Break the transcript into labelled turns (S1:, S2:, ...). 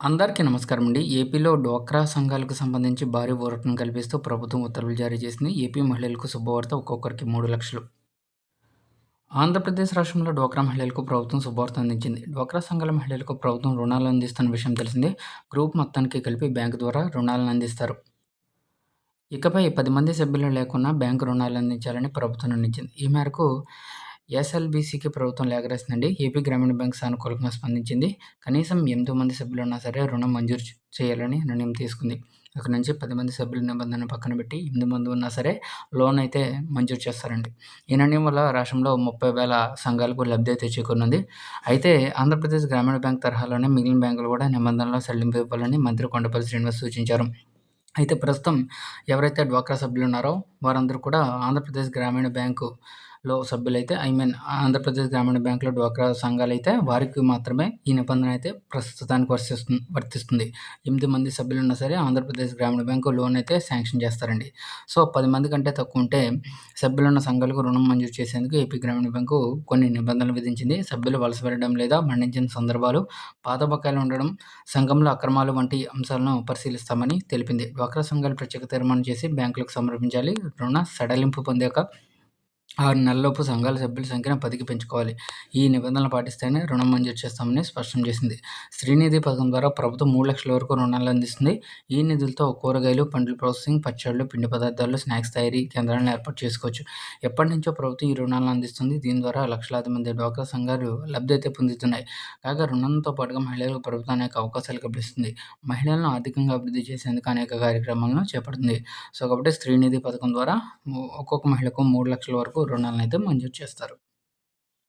S1: అందరికీ నమస్కారం అండి. ఏపీలో డ్వాక్రా సంఘాలకు సంబంధించి భారీ ఊరటను కల్పిస్తూ ప్రభుత్వం ఉత్తర్వులు జారీ చేసింది. ఏపీ మహిళలకు శుభవార్త ఒక్కొక్కరికి 3,00,000. ఆంధ్రప్రదేశ్ రాష్ట్రంలో డ్వాక్రా మహిళలకు ప్రభుత్వం శుభవార్త అందించింది. డ్వాక్రా సంఘాల మహిళలకు ప్రభుత్వం రుణాలు అందిస్తున్న విషయం తెలిసిందే. గ్రూప్ మొత్తానికి కలిపి బ్యాంకు ద్వారా రుణాలను అందిస్తారు. ఇకపై 10 మంది సభ్యులు లేకున్నా బ్యాంకు రుణాలు అందించాలని ప్రభుత్వం నిర్ణయించింది. ఈ మేరకు ఎస్ఎల్బీసీకి ప్రభుత్వం లేఖ రాసిందండి. ఏపీ గ్రామీణ బ్యాంక్ సానుకూలంగా స్పందించింది. కనీసం 8 మంది సభ్యులున్నా సరే రుణం మంజూరు చేయాలని నిర్ణయం తీసుకుంది. ఇక నుంచి 10 మంది సభ్యుల నిబంధనను పక్కన పెట్టి 8 మంది ఉన్నా సరే లోన్ అయితే మంజూరు చేస్తారండి. ఈ నిర్ణయం వల్ల రాష్ట్రంలో 30,000 సంఘాలకు లబ్ధి అయితే చేకూరనుంది. అయితే ఆంధ్రప్రదేశ్ గ్రామీణ బ్యాంక్ తరహాలోనే మిగిలిన బ్యాంకులు కూడా నిబంధనల్లో సడలింపు ఇవ్వాలని మంత్రి కొండపల్లి శ్రీనివాస్ సూచించారు. అయితే ప్రస్తుతం ఎవరైతే డ్వాక్రా సభ్యులున్నారో వారందరూ కూడా ఆంధ్రప్రదేశ్ గ్రామీణ బ్యాంకులో సభ్యులైతే ఆంధ్రప్రదేశ్ గ్రామీణ బ్యాంకులో డ్వాక్రా సంఘాలైతే వారికి మాత్రమే ఈ నిబంధన అయితే ప్రస్తుతానికి వర్తిస్తుంది. 8 మంది సభ్యులున్నా సరే ఆంధ్రప్రదేశ్ గ్రామీణ బ్యాంకు లోన్ అయితే శాంక్షన్ చేస్తారండి. సో 10 మంది కంటే తక్కువ ఉంటే సభ్యులున్న సంఘాలకు రుణం మంజూరు చేసేందుకు ఏపీ గ్రామీణ బ్యాంకు కొన్ని నిబంధనలు విధించింది. సభ్యులు వలస వెళ్ళడం లేదా మరణించిన సందర్భాలు, పాత బకాయిలు ఉండడం, సంఘంలో అక్రమాలు వంటి అంశాలను పరిశీలిస్తామని తెలిపింది. డ్వాక్రా సంఘాలు ప్రత్యేక తీర్మానం చేసి బ్యాంకులకు సమర్పించాలి. రుణ సడలింపు పొందాక 6 నెలల్లోపు సంఘాల సభ్యుల సంఖ్యను 10కి పెంచుకోవాలి. ఈ నిబంధనలు పాటిస్తేనే రుణం మంజూరు చేస్తామని స్పష్టం చేసింది. శ్రీనిధి పథకం ద్వారా ప్రభుత్వం 3,00,000 వరకు రుణాలు అందిస్తుంది. ఈ నిధులతో కూరగాయలు, పండ్ల ప్రాసెసింగ్, పచ్చళ్ళు, పిండి పదార్థాలు, స్నాక్స్ తయారీ కేంద్రాలను ఏర్పాటు చేసుకోవచ్చు. ఎప్పటి నుంచో ప్రభుత్వం ఈ రుణాలను అందిస్తుంది. దీని ద్వారా లక్షలాది మంది డ్వాక్రా సంఘాలు లబ్ధి అయితే పొందుతున్నాయి. కాగా రుణంతో పాటుగా మహిళలకు ప్రభుత్వం అనేక అవకాశాలు కల్పిస్తుంది. మహిళలను ఆర్థికంగా అభివృద్ధి చేసేందుకు అనేక కార్యక్రమాలను చేపడుతుంది. సో కాబట్టి శ్రీనిధి పథకం ద్వారా ఒక్కొక్క మహిళకు 3,00,000 వరకు రుణాలను అయితే మంజూరు చేస్తారు.